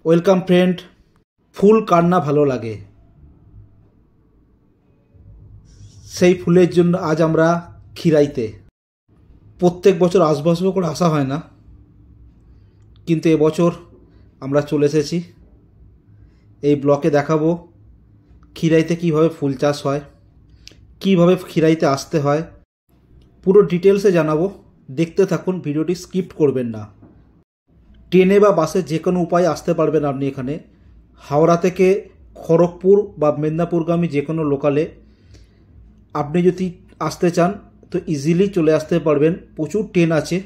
Welcome friend. ফুল কার না ভালো লাগে, সেই ফুলের জন্য আজ আমরা খিরাইতে। প্রত্যেক বছর আসবো আসবো করে আসা হয় না, কিন্তু এবছর আমরা চলে এসেছি। এই ব্লকে দেখাবো খিরাইতে কিভাবে ফুল চাষ হয়, কিভাবে খিরাইতে আসতে হয়, পুরো ডিটেলসে জানাবো। দেখতে থাকুন, ভিডিওটি স্কিপ করবেন না। ট্রেনে বা বাসে যে কোনো উপায়ে আসতে পারবেন আপনি এখানে। হাওড়া থেকে খড়গপুর বা মেদিনীপুরগামী যে কোনো লোকালে আপনি যদি আসতে চান তো ইজিলি চলে আসতে পারবেন। প্রচুর ট্রেন আছে,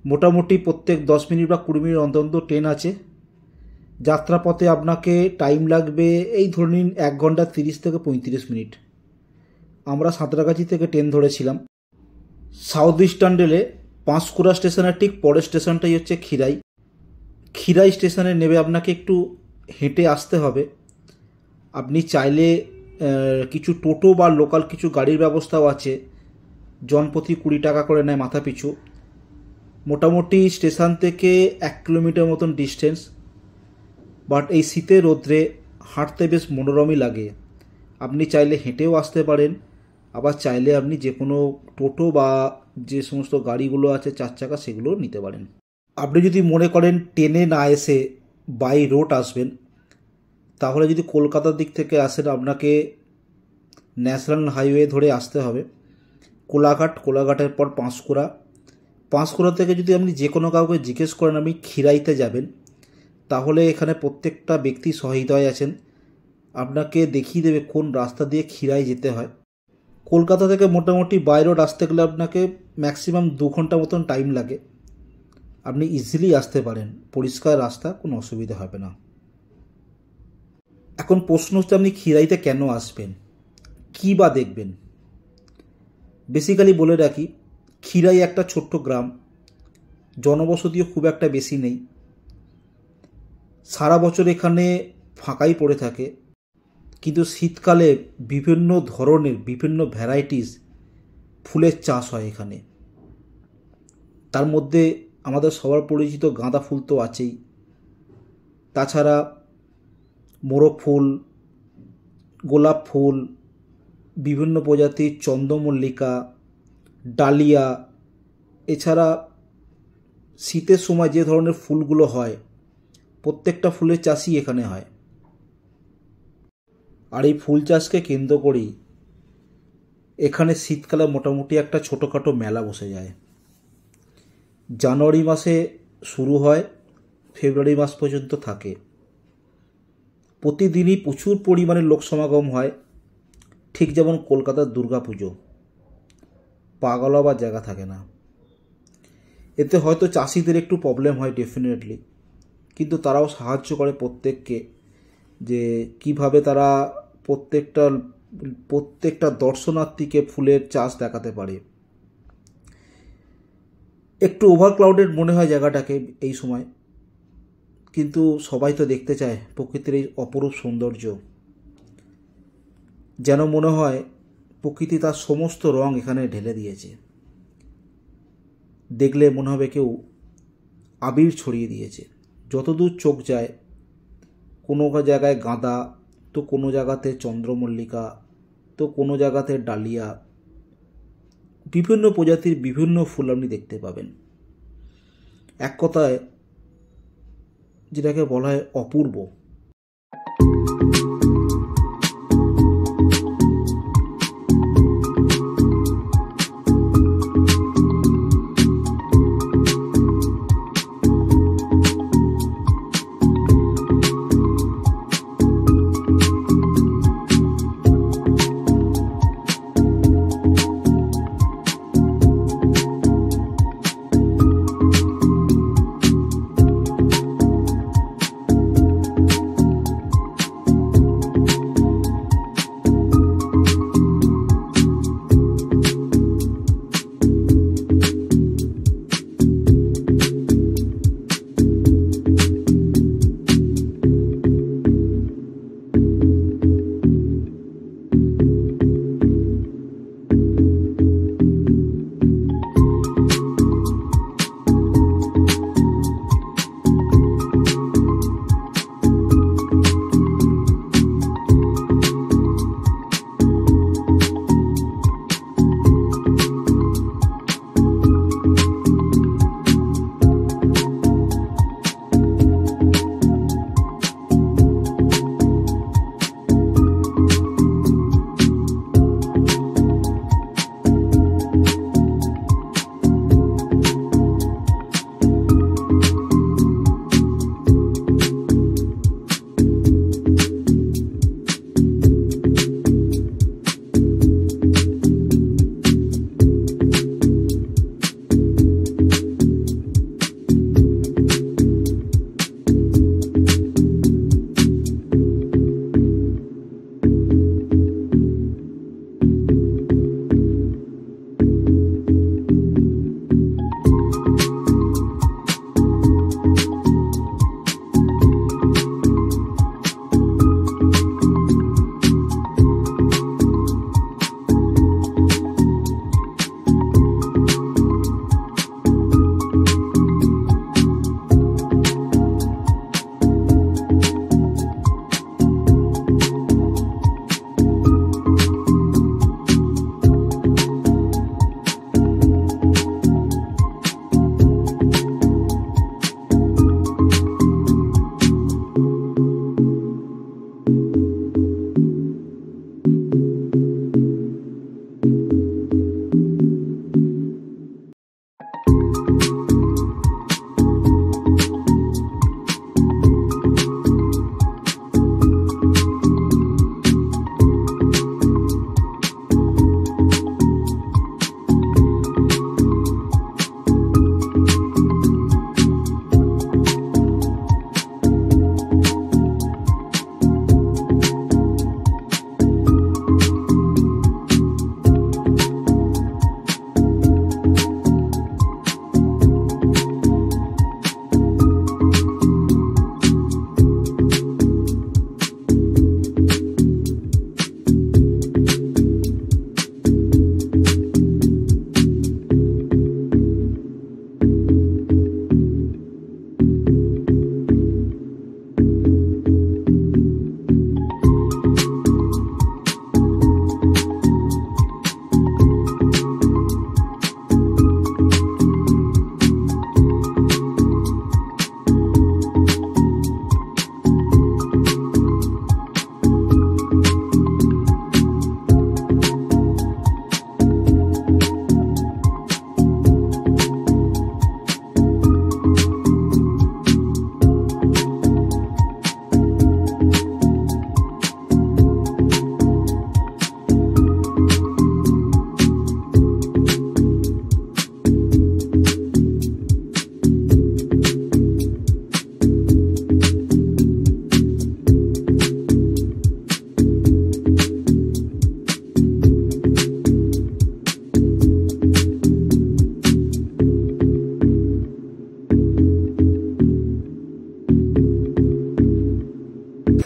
মোটামুটি প্রত্যেক 10 মিনিট বা 20 মিনিট অন্তর অন্তর ট্রেন আছে। যাত্রাপথে আপনাকে টাইম লাগবে এই ধরে নিন 1 ঘন্টা 30 থেকে 35 মিনিট। আমরা সাঁতরাগাছি থেকে ট্রেন ধরেছিলাম। সাউথ ইস্টার্ন রেলে পাঁশকুড়া স্টেশনের ঠিক পরের স্টেশনটাই হচ্ছে খিরাই। খিরাই স্টেশনে নেমে আপনাকে একটু হেঁটে আসতে হবে। আপনি চাইলে কিছু টোটো বা লোকাল কিছু গাড়ির ব্যবস্থাও আছে, জনপ্রতি 20 টাকা করে নেয় মাথা পিছু। মোটামুটি স্টেশন থেকে 1 কিলোমিটার মতন ডিস্টেন্স, বাট এই শীতের রোদ্রে হাঁটতে বেশ মনোরমই লাগে। আপনি চাইলে হেঁটেও আসতে পারেন, আবার চাইলে আপনি যে কোনো টোটো বা যে সমস্ত গাড়িগুলো আছে 4 চাকা সেগুলো নিতে পারেন। আপনি যদি মনে করেন ট্রেনে না এসে বাই রোড আসবেন, তাহলে যদি কলকাতার দিক থেকে আসেন আপনাকে ন্যাশনাল হাইওয়ে ধরে আসতে হবে। কোলাঘাটের পর পাঁশকুড়া থেকে যদি আপনি যে কোনো কাউকে জিজ্ঞেস করেন আপনি খিরাইতে যাবেন, তাহলে এখানে প্রত্যেকটা ব্যক্তি সহৃদয় আছেন, আপনাকে দেখিয়ে দেবে কোন রাস্তা দিয়ে খিরাই যেতে হয়। কলকাতা থেকে মোটামুটি বাই রোড আসতে গেলে আপনাকে ম্যাক্সিমাম 2 ঘন্টা মতন টাইম লাগে। আপনি ইজিলি আসতে পারেন, পরিষ্কার রাস্তা, কোনো অসুবিধা হবে না। এখন প্রশ্ন হচ্ছে আপনি খিরাইতে কেন আসবেন, কী বা দেখবেন। বেসিক্যালি বলে রাখি, খিরাই একটা ছোট্ট গ্রাম, জনবসতিও খুব একটা বেশি নেই। সারা বছর এখানে ফাঁকাই পড়ে থাকে, কিন্তু শীতকালে বিভিন্ন ধরনের বিভিন্ন ভ্যারাইটিস ফুলের চাষ হয় এখানে। তার মধ্যে আমাদের সবার পরিচিত গাঁদা ফুল তো আছেই, তাছাড়া মোরগ ফুল, গোলাপ ফুল, বিভিন্ন প্রজাতির চন্দ্রমল্লিকা, ডালিয়া, এছাড়া শীতের সময় যে ধরনের ফুলগুলো হয় প্রত্যেকটা ফুলের চাষই এখানে হয়। আর এই ফুল চাষকে কেন্দ্র করেই এখানে শীতকালে মোটামুটি একটা ছোটোখাটো মেলা বসে যায়। জানুয়ারি মাসে শুরু হয়, ফেব্রুয়ারি মাস পর্যন্ত থাকে। প্রতিদিনই প্রচুর পরিমাণে লোক সমাগম হয়, ঠিক যেমন কলকাতার দুর্গাপুজো, পাগল হবার জায়গা থাকে না। এতে হয়তো চাষিদের একটু প্রবলেম হয় ডেফিনেটলি, কিন্তু তারাও সাহায্য করে প্রত্যেককে, যে কিভাবে তারা প্রত্যেকটা দর্শনার্থীকে ফুলের চাষ দেখাতে পারে। একটু ওভারক্রাউডেড মনে হয় জায়গাটাকে এই সময়, কিন্তু সবাই তো দেখতে চায় প্রকৃতির এই অপরূপ সৌন্দর্য। যেন মনে হয় প্রকৃতি তার সমস্ত রং এখানে ঢেলে দিয়েছে। দেখলে মনে হবে কেউ আবির ছড়িয়ে দিয়েছে। যতদূর চোখ যায়, কোনো জায়গায় গাঁদা, তো কোনো জায়গাতে চন্দ্রমল্লিকা, তো কোনো জায়গাতে ডালিয়া, বিভিন্ন প্রজাতির বিভিন্ন ফুল আপনি দেখতে পাবেন। এক কথায় যেটাকে বলা হয় অপূর্ব।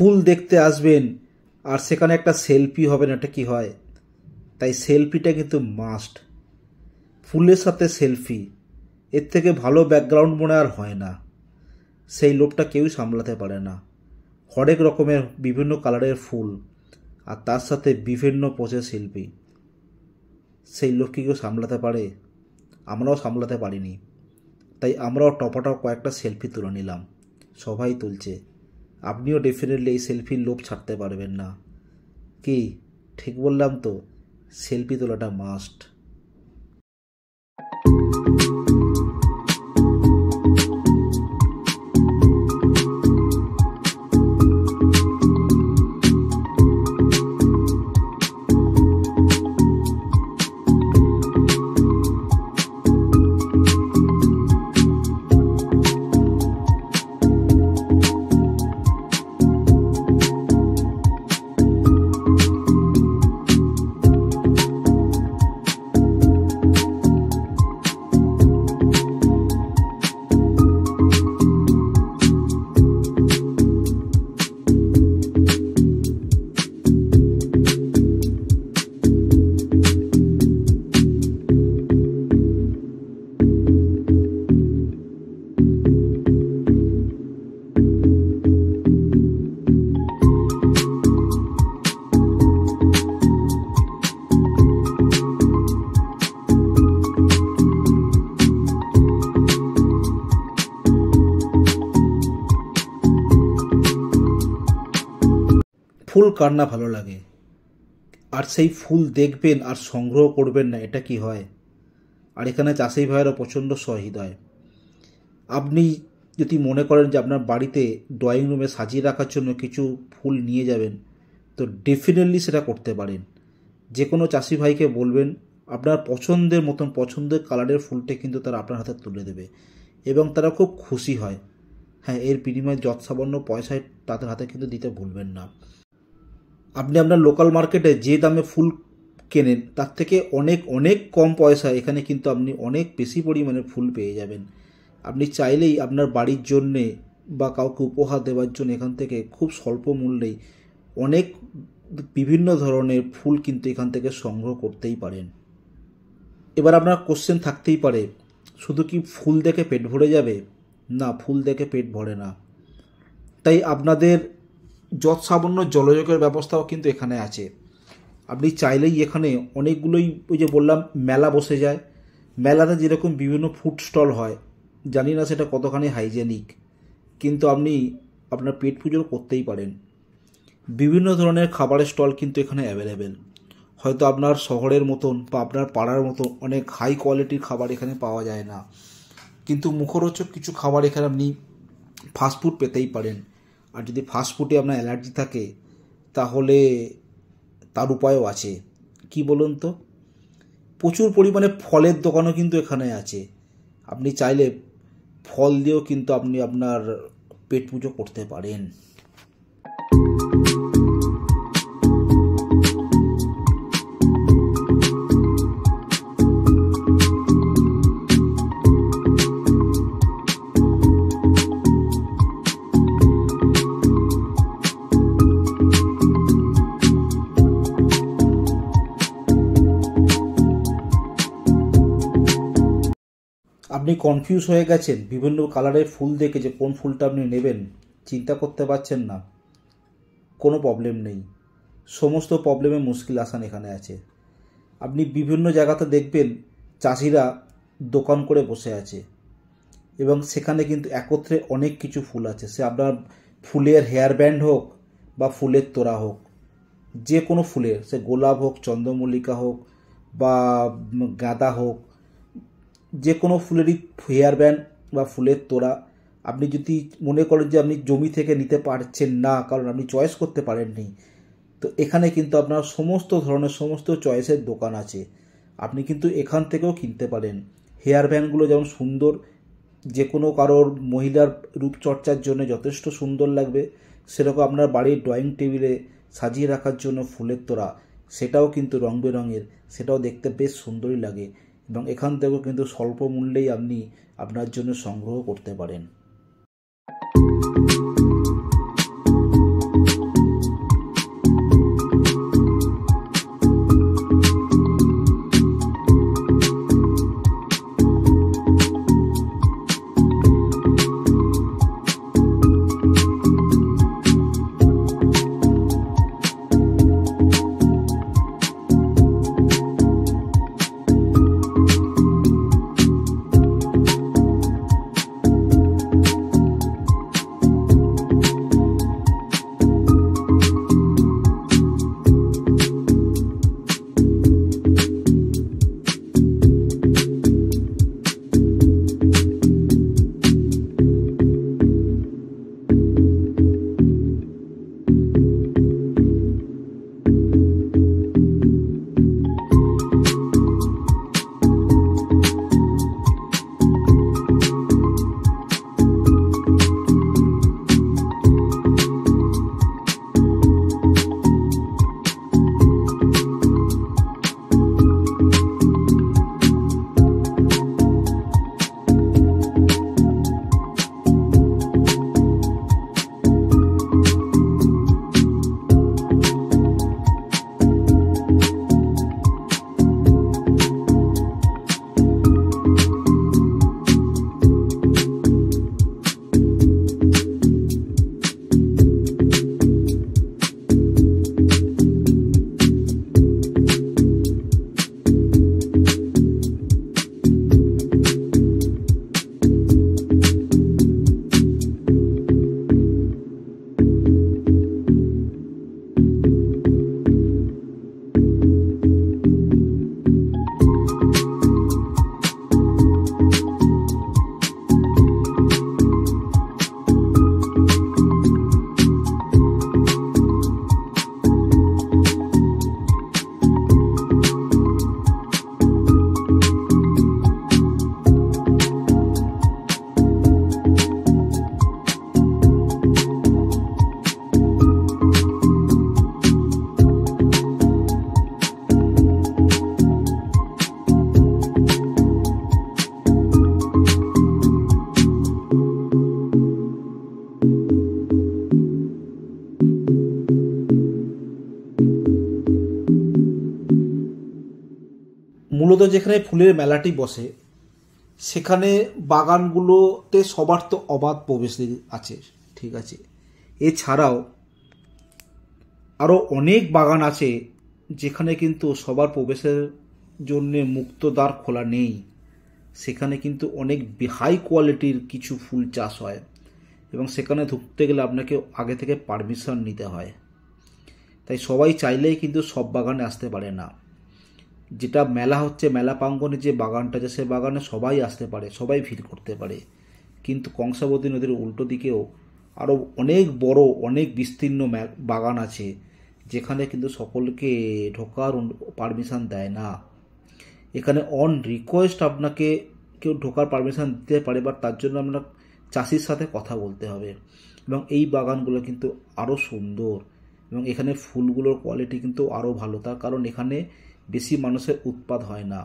ফুল দেখতে আসবেন আর সেখানে একটা সেলফি হবে না, এটা কি হয়? তাই সেলফিটা কিন্তু মাস্ট। ফুলের সাথে সেলফি, এর থেকে ভালো ব্যাকগ্রাউন্ড মনে আর হয় না। সেই লোভটা কেউই সামলাতে পারে না। হরেক রকমের বিভিন্ন কালারের ফুল আর তার সাথে বিভিন্ন পোজের শিল্পী, সেই লোক কি কেউ সামলাতে পারে? আমরাও সামলাতে পারিনি, তাই আমরাও টপাটপ কয়েকটা সেলফি তুলে নিলাম। সবাই তুলছে, আপনিও ডেফিনেটলি এই সেলফির লোভ ছাড়তে পারবেন না। কি ঠিক বললাম তো? সেলফি তোলাটা মাস্ট। ফুল কার না ভালো লাগে, আর সেই ফুল দেখবেন আর সংগ্রহ করবেন না, এটা কি হয়? আর এখানে চাষি ভাইয়েরও প্রচণ্ড সহৃদয়। আপনি যদি মনে করেন যে আপনার বাড়িতে ড্রয়িং রুমে সাজিয়ে রাখার জন্য কিছু ফুল নিয়ে যাবেন, তো ডেফিনেটলি সেটা করতে পারেন। যে কোনো চাষি ভাইকে বলবেন, আপনার পছন্দের মতন পছন্দের কালারের ফুলটা কিন্তু তারা আপনার হাতে তুলে দেবে এবং তারা খুব খুশি হয়। হ্যাঁ, এর বিনিময়ে যৎসামান্য পয়সায় তাদের হাতে কিন্তু দিতে ভুলবেন না। আপনি আপনার লোকাল মার্কেটে যে দামে ফুল কেনেন তার থেকে অনেক অনেক কম পয়সা এখানে কিন্তু আপনি অনেক বেশি পরিমাণে ফুল পেয়ে যাবেন। আপনি চাইলেই আপনার বাড়ির জন্যে বা কাউকে উপহার দেওয়ার জন্য এখান থেকে খুব স্বল্প মূল্যেই অনেক বিভিন্ন ধরনের ফুল কিন্তু এখান থেকে সংগ্রহ করতেই পারেন। এবার আপনার কোশ্চেন থাকতেই পারে, শুধু কি ফুল দেখে পেট ভরে যাবে? না, ফুল দেখে পেট ভরে না। তাই আপনাদের যৎসামান্য জলযোগের ব্যবস্থাও কিন্তু এখানে আছে। আপনি চাইলেই এখানে অনেকগুলোই, ওই যে বললাম মেলা বসে যায়, মেলাতে যেরকম বিভিন্ন ফুড স্টল হয়, জানি না সেটা কতখানি হাইজেনিক, কিন্তু আপনি আপনার পেট পুজো করতেই পারেন। বিভিন্ন ধরনের খাবারের স্টল কিন্তু এখানে অ্যাভেলেবেল। হয়তো আপনার শহরের মতন বা আপনার পাড়ার মতো অনেক হাই কোয়ালিটির খাবার এখানে পাওয়া যায় না, কিন্তু মুখরোচক কিছু খাবার এখানে আপনি ফাস্টফুড পেতেই পারেন। আর যদি ফাস্টফুডে আপনার অ্যালার্জি থাকে তাহলে তার উপায়ও আছে। কি বলুন তো? প্রচুর পরিমাণে ফলের দোকানও কিন্তু এখানে আছে। আপনি চাইলে ফল দিয়েও কিন্তু আপনি আপনার পেট পুজো করতে পারেন। আপনি কনফিউজ হয়ে গেছেন বিভিন্ন কালারের ফুল দেখে যে কোন ফুলটা আপনি নেবেন, চিন্তা করতে পারছেন না? কোনো প্রবলেম নেই, সমস্ত প্রবলেমে মুশকিল আসান এখানে আছে। আপনি বিভিন্ন জায়গাতে দেখবেন চাষিরা দোকান করে বসে আছে এবং সেখানে কিন্তু একত্রে অনেক কিছু ফুল আছে। সে আপনার ফুলের হেয়ার ব্যান্ড হোক বা ফুলের তোড়া হোক, যে কোনো ফুলের, সে গোলাপ হোক, চন্দ্রমল্লিকা হোক বা গাঁদা হোক, যে কোনো ফুলেরই হেয়ার ব্যান্ড বা ফুলের তোড়া আপনি যদি মনে করেন যে আপনি জমি থেকে নিতে পারছেন না কারণ আপনি চয়েস করতে পারেননি, তো এখানে কিন্তু আপনার সমস্ত ধরনের সমস্ত চয়েসের দোকান আছে। আপনি কিন্তু এখান থেকেও কিনতে পারেন। হেয়ার ব্যান্ডগুলো যেমন সুন্দর, যে কোনো কারোর মহিলার রূপচর্চার জন্য যথেষ্ট সুন্দর লাগবে, সেরকম আপনার বাড়ির ড্রয়িং টেবিলে সাজিয়ে রাখার জন্য ফুলের তোড়া, সেটাও কিন্তু রং বেরঙের, সেটাও দেখতে বেশ সুন্দরই লাগে এবং এখান থেকেও কিন্তু স্বল্প মূল্যেই আপনি আপনার জন্য সংগ্রহ করতে পারেন। মূলত যেখানে ফুলের মেলাটি বসে সেখানে বাগানগুলোতে সবার তো অবাধ প্রবেশ আছে, ঠিক আছে। এছাড়াও আরও অনেক বাগান আছে যেখানে কিন্তু সবার প্রবেশের জন্য মুক্ত দ্বার খোলা নেই। সেখানে কিন্তু অনেক হাই কোয়ালিটির কিছু ফুল চাষ হয় এবং সেখানে ঢুকতে গেলে আপনাকে আগে থেকে পারমিশন নিতে হয়। তাই সবাই চাইলেই কিন্তু সব বাগানে আসতে পারে না। যেটা মেলা হচ্ছে, মেলা প্রাঙ্গণে যে বাগানটা আছে সে বাগানে সবাই আসতে পারে, সবাই ভিড় করতে পারে। কিন্তু কংসাবতী নদীর উল্টো দিকেও আরও অনেক বড়, অনেক বিস্তীর্ণ বাগান আছে যেখানে কিন্তু সকলকে ঢোকার পারমিশন দেয় না। এখানে অন রিকোয়েস্ট আপনাকে কেউ ঢোকার পারমিশন দিতে পারে, বাট তার জন্য আপনার চাষির সাথে কথা বলতে হবে। এবং এই বাগানগুলো কিন্তু আরও সুন্দর এবং এখানে ফুলগুলোর কোয়ালিটি কিন্তু আরও ভালো, তার কারণ এখানে বেশি মানুষের উৎপাত হয় না,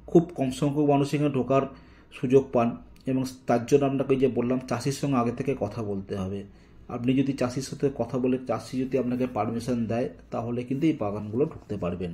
খুব কম সংখ্যক মানুষ এখানে ঢোকার সুযোগ পান। এবং তার জন্য আপনাকে যে বললাম চাষির সঙ্গে আগে থেকে কথা বলতে হবে। আপনি যদি চাষির সাথে কথা বলে চাষি যদি আপনাকে পারমিশন দেয় তাহলে কিন্তু এই বাগানগুলো ঢুকতে পারবেন।